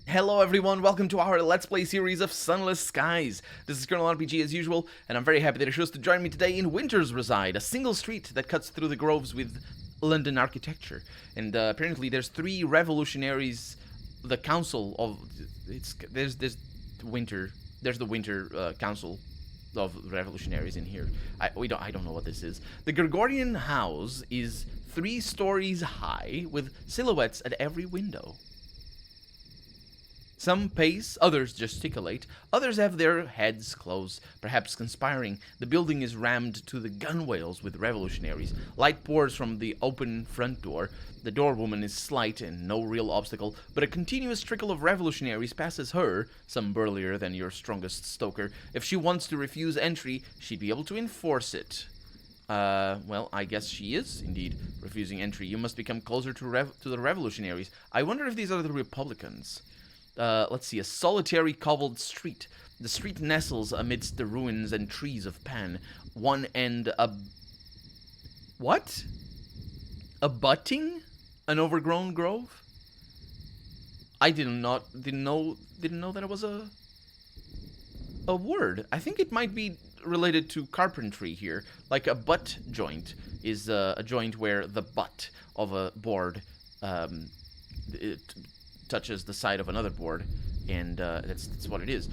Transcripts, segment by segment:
Hello everyone, welcome to our Let's Play series of Sunless Skies. This is Colonel RPG as usual, and I'm very happy that you chose to join me today in Winter's Reside, a single street that cuts through the groves with London architecture. And apparently there's three revolutionaries, the council of... There's the Winter Council of revolutionaries in here. I don't know what this is. The Gregorian house is 3 stories high with silhouettes at every window. Some pace, others gesticulate, others have their heads closed, perhaps conspiring. The building is rammed to the gunwales with revolutionaries. Light pours from the open front door. The doorwoman is slight and no real obstacle, but a continuous trickle of revolutionaries passes her, some burlier than your strongest stoker. If she wants to refuse entry, she'd be able to enforce it. Well, I guess she is, indeed, refusing entry. You must become closer to the revolutionaries. I wonder if these are the Republicans. Let's see, a solitary cobbled street. The street nestles amidst the ruins and trees of Pan. One end what? Abutting an overgrown grove? I didn't know that it was a word. I think it might be related to carpentry here. Like a butt joint is a joint where the butt of a board touches the side of another board, and that's what it is.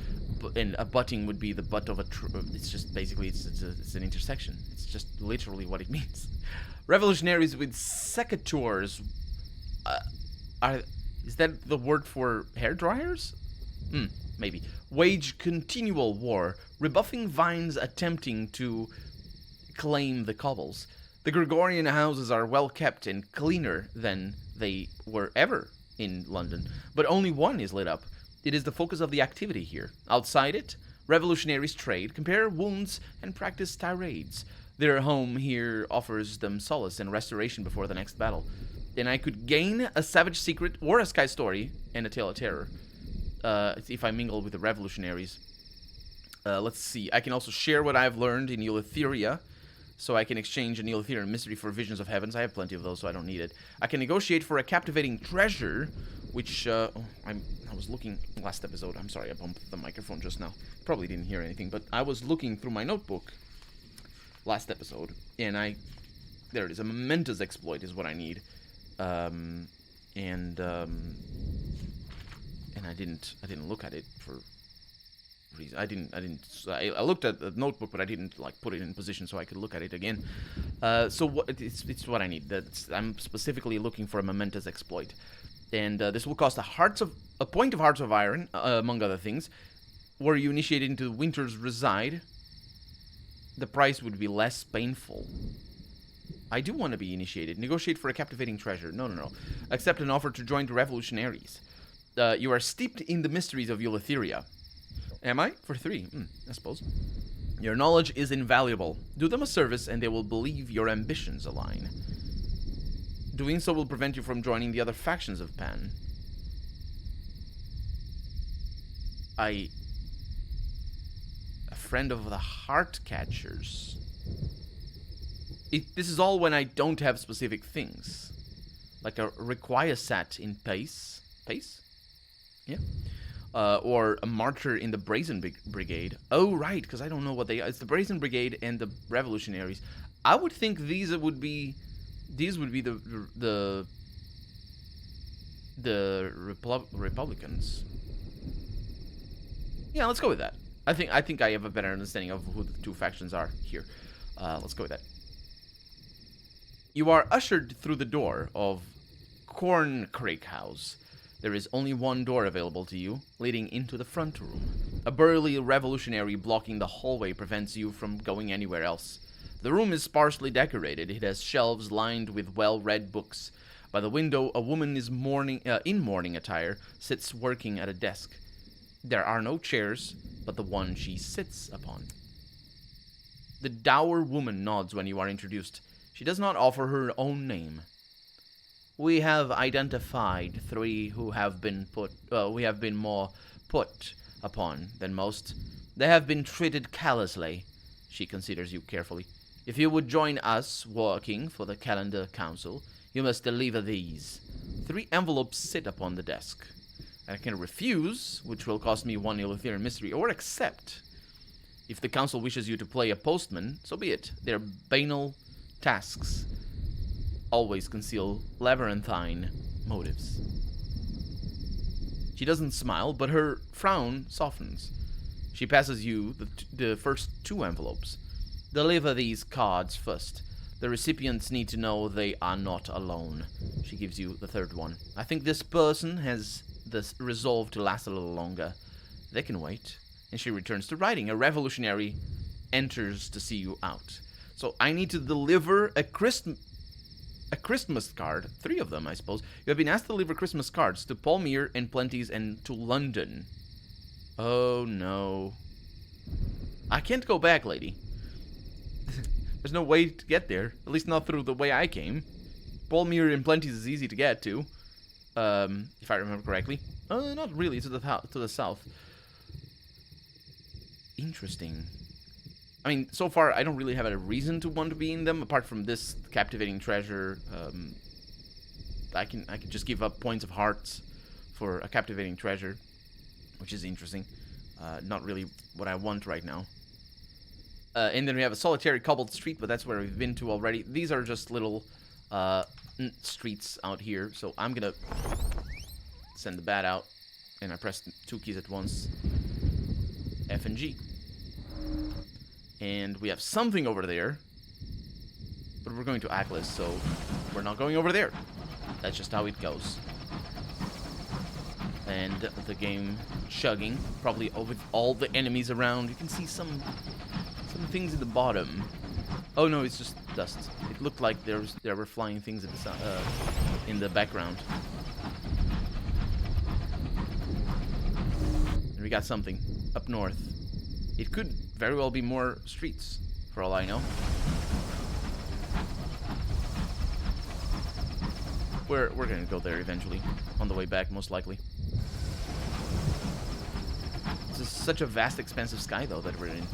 And a butting would be the butt of a it's just basically it's an intersection. It's just literally what it means. Revolutionaries with secateurs is that the word for hair dryers? Maybe. Wage continual war, rebuffing vines attempting to claim the cobbles. The Gregorian houses are well kept and cleaner than they were ever in London, but only one is lit up. It is the focus of the activity here. Outside it, revolutionaries trade, compare wounds, and practice tirades. Their home here offers them solace and restoration before the next battle. Then I could gain a savage secret or a sky story and a tale of terror if I mingle with the revolutionaries. Let's see. I can also share what I've learned in Eleutheria, so I can exchange an Eleutherian mystery for visions of heavens. I have plenty of those, so I don't need it. I can negotiate for a captivating treasure, which, I was looking last episode. I'm sorry, I bumped the microphone just now. Probably didn't hear anything, but I was looking through my notebook last episode, and there it is. A momentous exploit is what I need. And I didn't look at it for reason. I looked at the notebook, but I didn't put it in position so I could look at it again. So it's what I need. I'm specifically looking for a momentous exploit, and this will cost a point of hearts of iron, among other things. Were you initiated into Winter's Reside, the price would be less painful. I do want to be initiated. Negotiate for a captivating treasure. No. Accept an offer to join the revolutionaries. You are steeped in the mysteries of Eleutheria. Am I? For 3. I suppose. Your knowledge is invaluable. Do them a service and they will believe your ambitions align. Doing so will prevent you from joining the other factions of Pan. A friend of the Heart Catchers. This is all when I don't have specific things. Like a requiescat in pace. Pace? Yeah. Or a martyr in the Brazen Brigade. Oh, right, because I don't know what they are. It's the Brazen Brigade and the Revolutionaries. I would think these would be the Republicans. Yeah, let's go with that. I think I have a better understanding of who the 2 factions are here. Let's go with that. You are ushered through the door of Corncrake House. There is only one door available to you, leading into the front room. A burly revolutionary blocking the hallway prevents you from going anywhere else. The room is sparsely decorated. It has shelves lined with well-read books. By the window, a woman is in mourning attire sits working at a desk. There are no chairs, but the one she sits upon. The dour woman nods when you are introduced. She does not offer her own name. We have identified 3 who have been more put upon than most. They have been treated callously. She considers you carefully. If you would join us working for the Calendar Council, you must deliver these. 3 envelopes sit upon the desk. I can refuse, which will cost me 1 Eleutherian mystery, or accept. If the council wishes you to play a postman, so be it. Their banal tasks always conceal labyrinthine motives. She doesn't smile, but her frown softens. She passes you the first 2 envelopes. Deliver these cards first. The recipients need to know they are not alone. She gives you the 3rd one. I think this person has the resolve to last a little longer. They can wait. And she returns to writing. A revolutionary enters to see you out. So I need to deliver a Christmas card. 3 of them, I suppose. You have been asked to deliver Christmas cards to Palmyre and Plenty's and to London. Oh no. I can't go back, lady. There's no way to get there. At least not through the way I came. Palmyre and Plenty's is easy to get to. If I remember correctly. Not really, to the south. Interesting. I mean, so far, I don't really have a reason to want to be in them, apart from this captivating treasure. I can just give up points of hearts for a captivating treasure, which is interesting. Not really what I want right now. And then we have a solitary cobbled street, but that's where we've been to already. These are just little streets out here, so I'm gonna send the bat out, and I press 2 keys at once. F and G. And we have something over there, but we're going to Aklis, so we're not going over there. That's just how it goes. And the game chugging, probably with all the enemies around. You can see some things at the bottom. Oh no, it's just dust. It looked like there were flying things at the in the background. And we got something up north. It could very well be more streets, for all I know. We're gonna go there eventually, on the way back, most likely. This is such a vast, expansive sky, though, that we're in.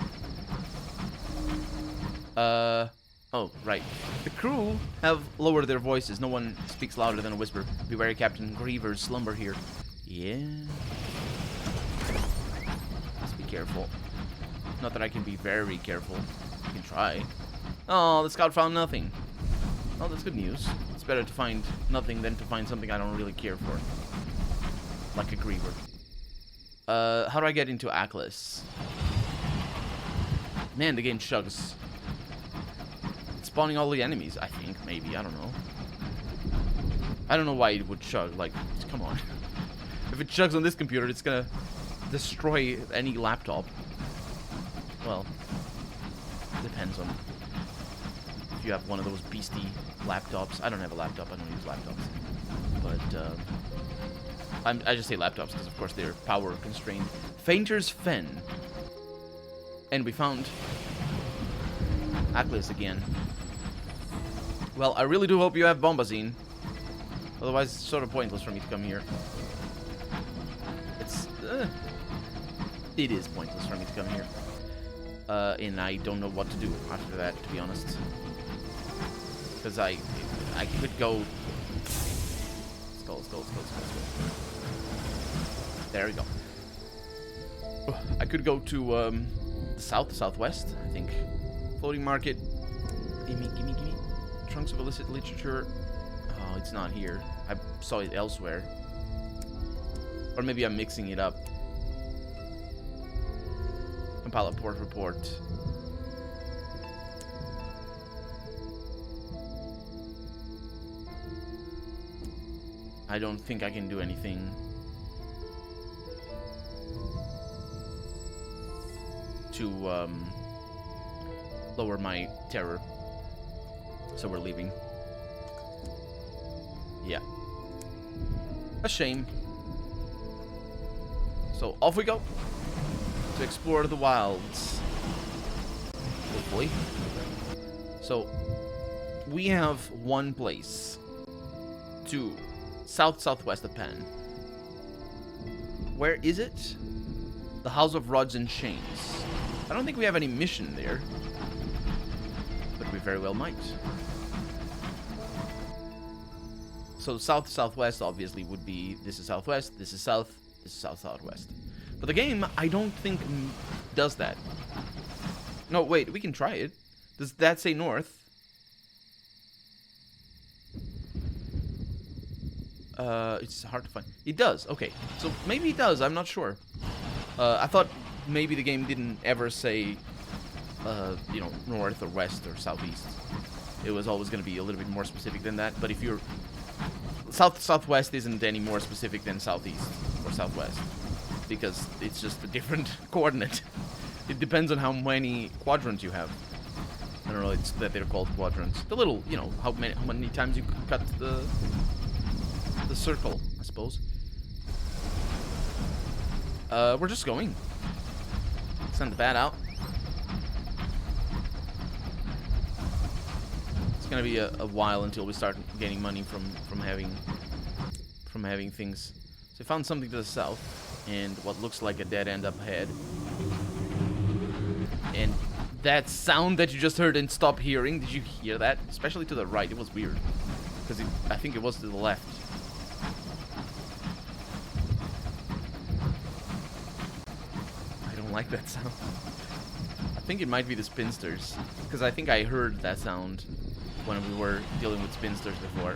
Oh, right. The crew have lowered their voices. No one speaks louder than a whisper. Beware Captain Griever's slumber here. Yeah. Let's be careful. Not that I can be very careful. I can try. Oh, the scout found nothing. Oh, that's good news. It's better to find nothing than to find something I don't really care for. Like a Griever. How do I get into Aklis? Man, the game chugs. It's spawning all the enemies, I think. Maybe, I don't know. I don't know why it would chug. Like, come on. If it chugs on this computer, it's gonna destroy any laptop. Well, depends on if you have one of those beastie laptops. I don't have a laptop. I don't use laptops. But I just say laptops because, of course, they're power constrained. Fainter's Fen. And we found Aklis again. Well, I really do hope you have Bombazine. Otherwise, it's sort of pointless for me to come here. It is pointless for me to come here. And I don't know what to do after that, to be honest. Because I could go... Let's go. There we go. I could go to the southwest, I think. Floating market. Gimme. Trunks of illicit literature. Oh, it's not here. I saw it elsewhere. Or maybe I'm mixing it up. Compile a port report. I don't think I can do anything to lower my terror. So we're leaving. Yeah. A shame. So off we go to explore the wilds. Hopefully. So we have one place to southwest of Pan. Where is it? The House of Rods and Chains. I don't think we have any mission there, but we very well might. So south-southwest obviously would be, this is southwest, this is south, this is south-southwest. But the game, I don't think does that. No, wait, we can try it. Does that say north? It's hard to find. It does, okay. So maybe it does, I'm not sure. I thought maybe the game didn't ever say, you know, north or west or southeast. It was always going to be a little bit more specific than that. But if you're... South-southwest isn't any more specific than southeast or southwest. Because it's just a different coordinate. It depends on how many quadrants you have. I don't know, it's that they're called quadrants. The little, you know, how many times you can cut the circle, I suppose. We're just going. Send the bat out. It's gonna be a while until we start gaining money from having things. So I found something to the south, and what looks like a dead end up ahead. And that sound that you just heard and stopped hearing, did you hear that? Especially to the right, it was weird. Because I think it was to the left. I don't like that sound. I think it might be the spinsters. Because I think I heard that sound when we were dealing with spinsters before.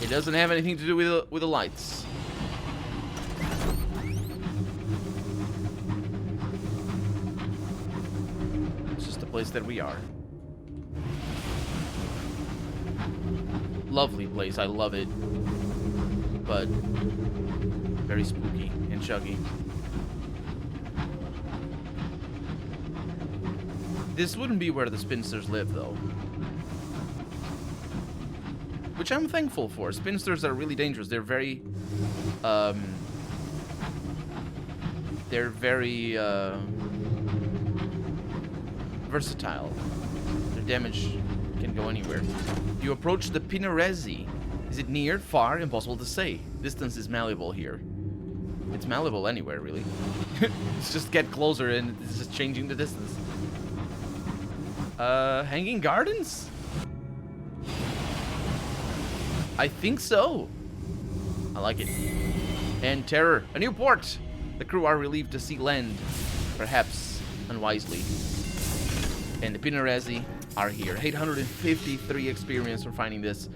It doesn't have anything to do with the lights. It's just a place that we are. Lovely place, I love it. But very spooky and chuggy. This wouldn't be where the spinsters live, though. Which I'm thankful for. Spinsters are really dangerous. They're very, versatile. Their damage can go anywhere. You approach the Pineresi. Is it near, far? Impossible to say. Distance is malleable here. It's malleable anywhere, really. It's just get closer and it's just changing the distance. Hanging Gardens? I think so. I like it. And terror. A new port. The crew are relieved to see land. Perhaps unwisely. And the Pineresi are here. 853 experience for finding this.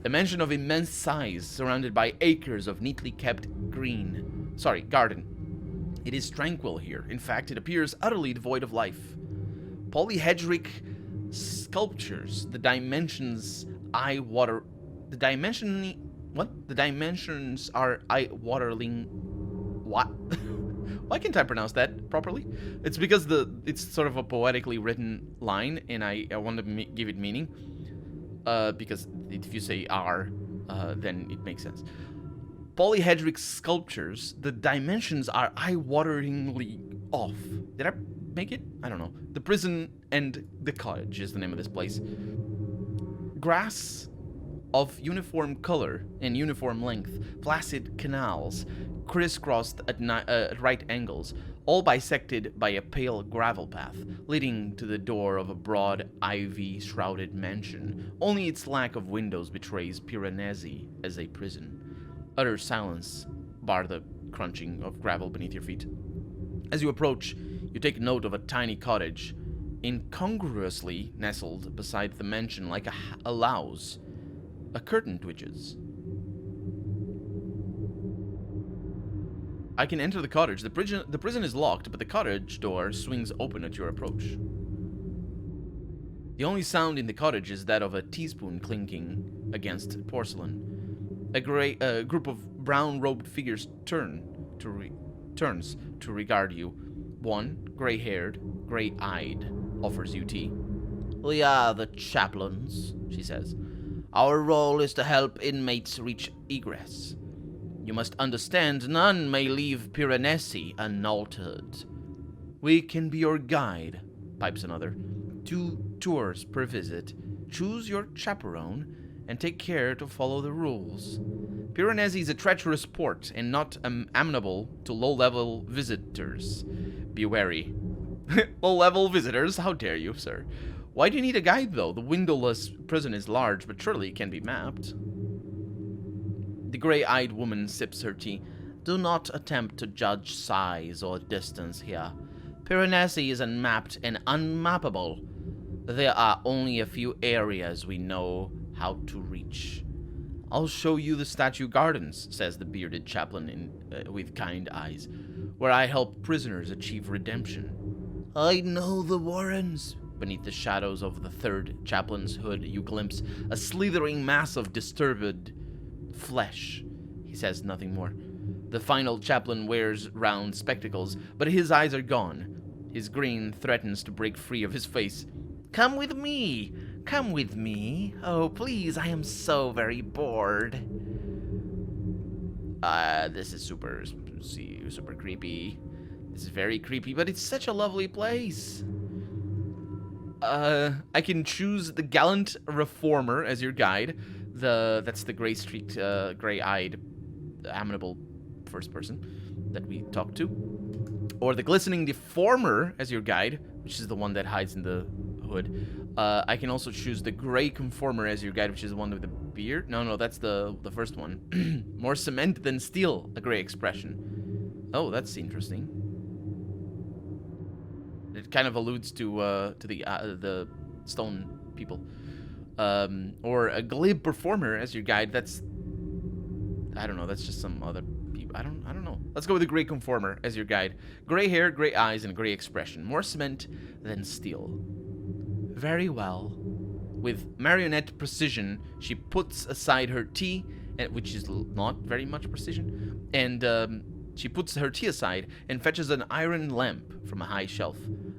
A mansion of immense size, surrounded by acres of neatly kept garden. It is tranquil here. In fact, it appears utterly devoid of life. Polyhedric sculptures. The dimensions are eye-watering. What? Why can't I pronounce that properly? It's because it's sort of a poetically written line, and I want to give it meaning. Because if you say "are," then it makes sense. Polyhedric sculptures. The dimensions are eye-wateringly off. Did I make it? I don't know. The prison and the cottage is the name of this place. Grass of uniform color and uniform length, placid canals, crisscrossed at right angles, all bisected by a pale gravel path, leading to the door of a broad, ivy-shrouded mansion. Only its lack of windows betrays Piranesi as a prison. Utter silence bar the crunching of gravel beneath your feet. As you approach, you take note of a tiny cottage, incongruously nestled beside the mansion like a louse. A curtain twitches. I can enter the cottage. The prison is locked, but the cottage door swings open at your approach. The only sound in the cottage is that of a teaspoon clinking against porcelain. A group of brown-robed figures turns to regard you. One, gray-haired, gray-eyed, offers you tea. "We are the chaplains," she says. "Our role is to help inmates reach egress. You must understand none may leave Piranesi unaltered." "We can be your guide," pipes another. 2 tours per visit. Choose your chaperone and take care to follow the rules. Piranesi is a treacherous port and not amenable to low-level visitors. Be wary. Low-level visitors, how dare you, sir? Why do you need a guide, though? The windowless prison is large, but surely it can be mapped. The gray-eyed woman sips her tea. Do not attempt to judge size or distance here. Piranesi is unmapped and unmappable. There are only a few areas we know how to reach. I'll show you the statue gardens, says the bearded chaplain with kind eyes, where I help prisoners achieve redemption. I know the Warrens. Beneath the shadows of the third chaplain's hood, you glimpse a slithering mass of disturbed flesh. He says nothing more. The final chaplain wears round spectacles, but his eyes are gone. His grin threatens to break free of his face. Come with me! Come with me! Oh, please, I am so very bored. This is super creepy. This is very creepy, but it's such a lovely place. I can choose the gallant reformer as your guide. That's the gray-streaked, gray-eyed, amiable first person that we talked to. Or the glistening deformer as your guide, which is the one that hides in the hood. I can also choose the gray conformer as your guide, which is the one with the beard. No, that's the first one. More cement than steel, a gray expression. Oh, that's interesting. It kind of alludes to the stone people. Or a glib performer as your guide. That's, I don't know. That's just some other people. I don't know. Let's go with the gray conformer as your guide. Gray hair, gray eyes, and a gray expression. More cement than steel. Very well. With marionette precision, she puts aside her tea, which is not very much precision, and she puts her tea aside and fetches an iron lamp from a high shelf.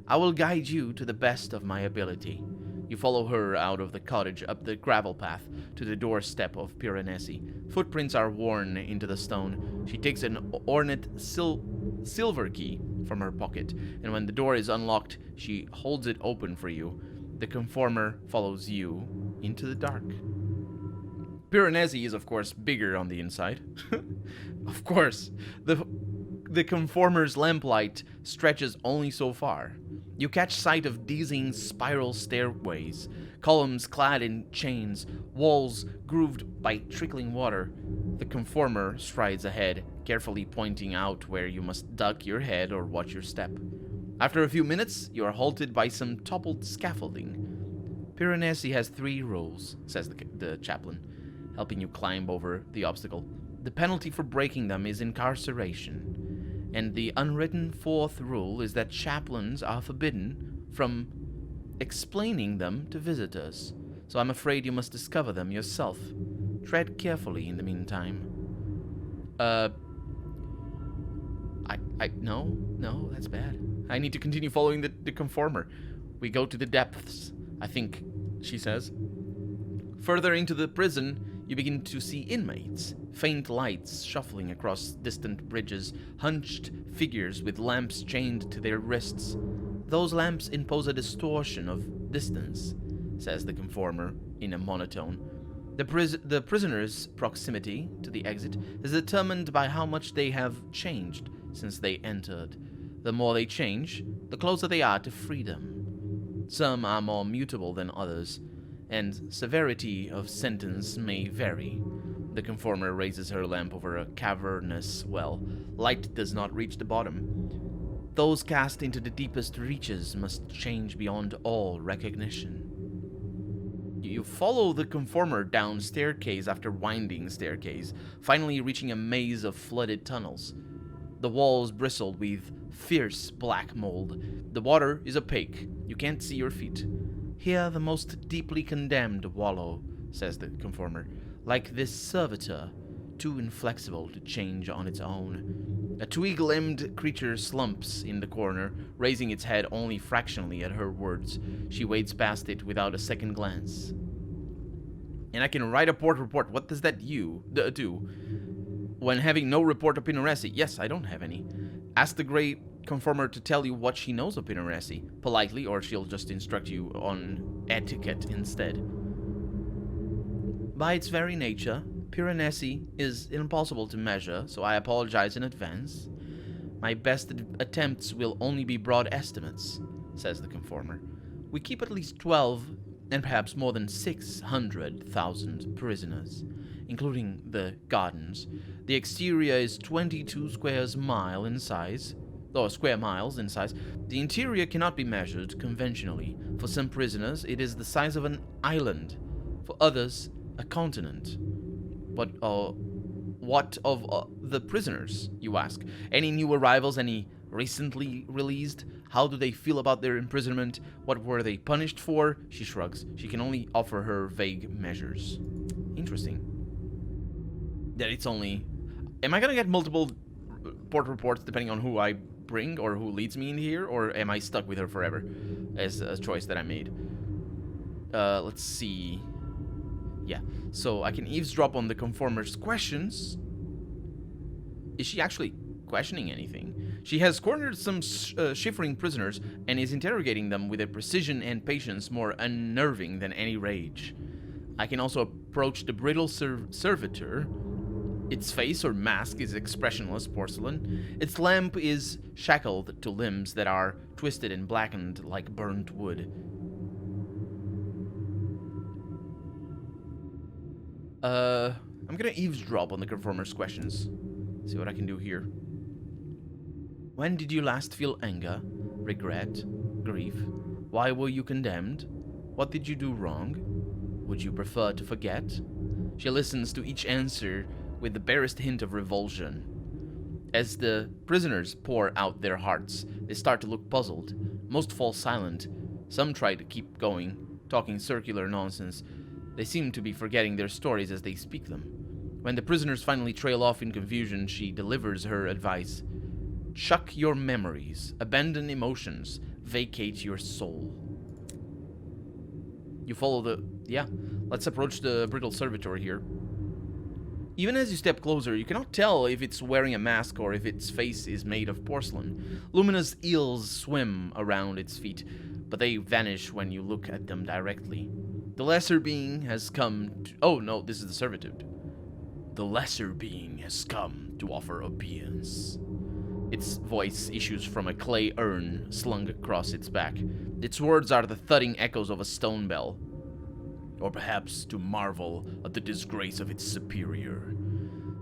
I will guide you to the best of my ability. You follow her out of the cottage, up the gravel path, to the doorstep of Piranesi. Footprints are worn into the stone. She takes an ornate silver key from her pocket, and when the door is unlocked, she holds it open for you. The conformer follows you into the dark. Piranesi is, of course, bigger on the inside. Of course. The conformer's lamplight stretches only so far. You catch sight of dizzying spiral stairways, columns clad in chains, walls grooved by trickling water. The conformer strides ahead, carefully pointing out where you must duck your head or watch your step. After a few minutes, you are halted by some toppled scaffolding. Piranesi has 3 rules, says the chaplain, helping you climb over the obstacle. The penalty for breaking them is incarceration. And the unwritten 4th rule is that chaplains are forbidden from explaining them to visitors. So I'm afraid you must discover them yourself. Tread carefully in the meantime. No, that's bad. I need to continue following the conformer. We go to the depths, I think, she says. Further into the prison, you begin to see inmates. Faint lights shuffling across distant bridges, hunched figures with lamps chained to their wrists. Those lamps impose a distortion of distance, says the conformer in a monotone. The prisoner's proximity to the exit is determined by how much they have changed since they entered. The more they change, the closer they are to freedom. Some are more mutable than others, and severity of sentence may vary. The conformer raises her lamp over a cavernous well. Light does not reach the bottom. Those cast into the deepest reaches must change beyond all recognition. You follow the conformer down staircase after winding staircase, finally reaching a maze of flooded tunnels. The walls bristle with fierce black mold. The water is opaque. You can't see your feet. Here the most deeply condemned wallow, says the conformer, like this servitor, too inflexible to change on its own. A twig-limbed creature slumps in the corner, raising its head only fractionally at her words. She wades past it without a second glance. And I can write a report. What does that do? When having no report of Piranesi? Yes, I don't have any. Ask the Grey Conformer to tell you what she knows of Piranesi, politely, or she'll just instruct you on etiquette instead. By its very nature, Piranesi is impossible to measure, so I apologize in advance. My best attempts will only be broad estimates, says the conformer. We keep at least 12 and perhaps more than 600,000 prisoners, including the gardens. The exterior is 22 square miles in size. The interior cannot be measured conventionally. For some prisoners, it is the size of an island. For others, a continent. What of the prisoners, you ask? Any new arrivals? Any recently released? How do they feel about their imprisonment? What were they punished for? She shrugs. She can only offer her vague measures. Interesting. That it's only... Am I gonna get multiple port reports depending on who I bring or who leads me in here? Or am I stuck with her forever? As a choice that I made. Let's see... Yeah, so I can eavesdrop on the conformer's questions. Is she actually questioning anything? She has cornered some shivering prisoners and is interrogating them with a precision and patience more unnerving than any rage. I can also approach the brittle servitor. Its face or mask is expressionless porcelain. Its lamp is shackled to limbs that are twisted and blackened like burnt wood. I'm gonna eavesdrop on the conformer's questions. See what I can do here. When did you last feel anger, regret, grief? Why were you condemned? What did you do wrong? Would you prefer to forget? She listens to each answer with the barest hint of revulsion. As the prisoners pour out their hearts, they start to look puzzled. Most fall silent. Some try to keep going, talking circular nonsense. They seem to be forgetting their stories as they speak them. When the prisoners finally trail off in confusion, she delivers her advice. Chuck your memories, abandon emotions, vacate your soul. You follow the... Yeah, let's approach the brittle servitor here. Even as you step closer, you cannot tell if it's wearing a mask or if its face is made of porcelain. Luminous eels swim around its feet, but they vanish when you look at them directly. The lesser being has come to... Oh, no, this is the servitude. The lesser being has come to offer obeisance. Its voice issues from a clay urn slung across its back. Its words are the thudding echoes of a stone bell. Or perhaps to marvel at the disgrace of its superior.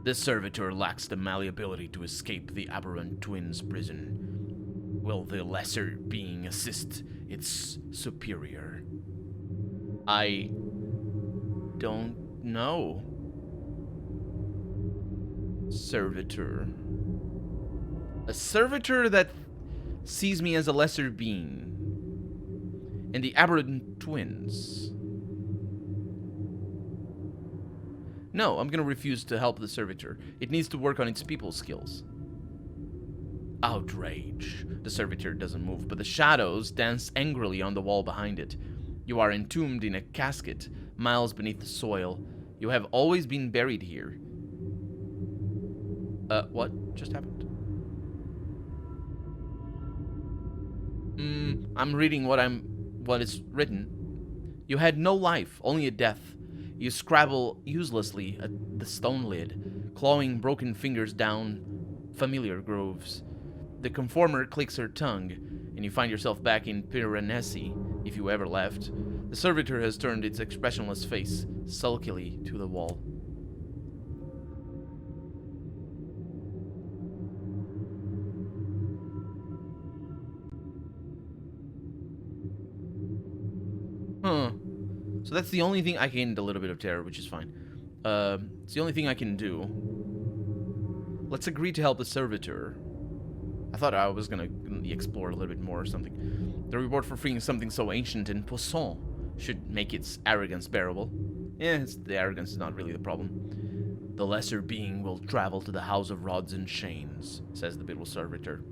This servitor lacks the malleability to escape the aberrant twins' prison. Will the lesser being assist its superior? I don't know. Servitor. A servitor that sees me as a lesser being. And the aberrant twins. No, I'm gonna refuse to help the servitor. It needs to work on its people skills. Outrage. The servitor doesn't move, but the shadows dance angrily on the wall behind it. You are entombed in a casket, miles beneath the soil. You have always been buried here. What just happened? I'm reading what is written. You had no life, only a death. You scrabble uselessly at the stone lid, clawing broken fingers down familiar grooves. The conformer clicks her tongue, and you find yourself back in Piranesi, if you ever left. The servitor has turned its expressionless face sulkily to the wall. So that's the only thing I gained a little bit of terror, which is fine. It's the only thing I can do. Let's agree to help the servitor. I thought I was gonna explore a little bit more or something. The reward for freeing something so ancient and puissant should make its arrogance bearable. The arrogance is not really the problem. The lesser being will travel to the house of rods and chains, says the brittle servitor.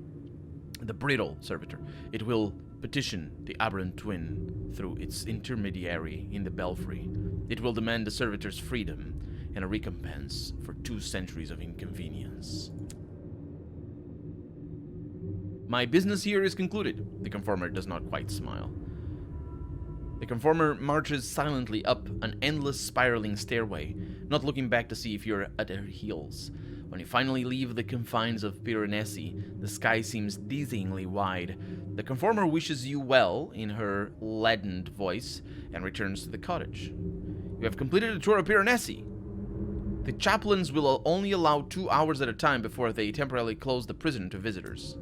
The brittle servitor. It will petition the aberrant twin through its intermediary in the belfry. It will demand the servitor's freedom and a recompense for 2 centuries of inconvenience. My business here is concluded. The conformer does not quite smile. The conformer marches silently up an endless spiraling stairway, not looking back to see if you're at her heels. When you finally leave the confines of Piranesi, the sky seems dizzyingly wide. The conformer wishes you well in her leadened voice and returns to the cottage. You have completed a tour of Piranesi. The chaplains will only allow 2 hours at a time before they temporarily close the prison to visitors.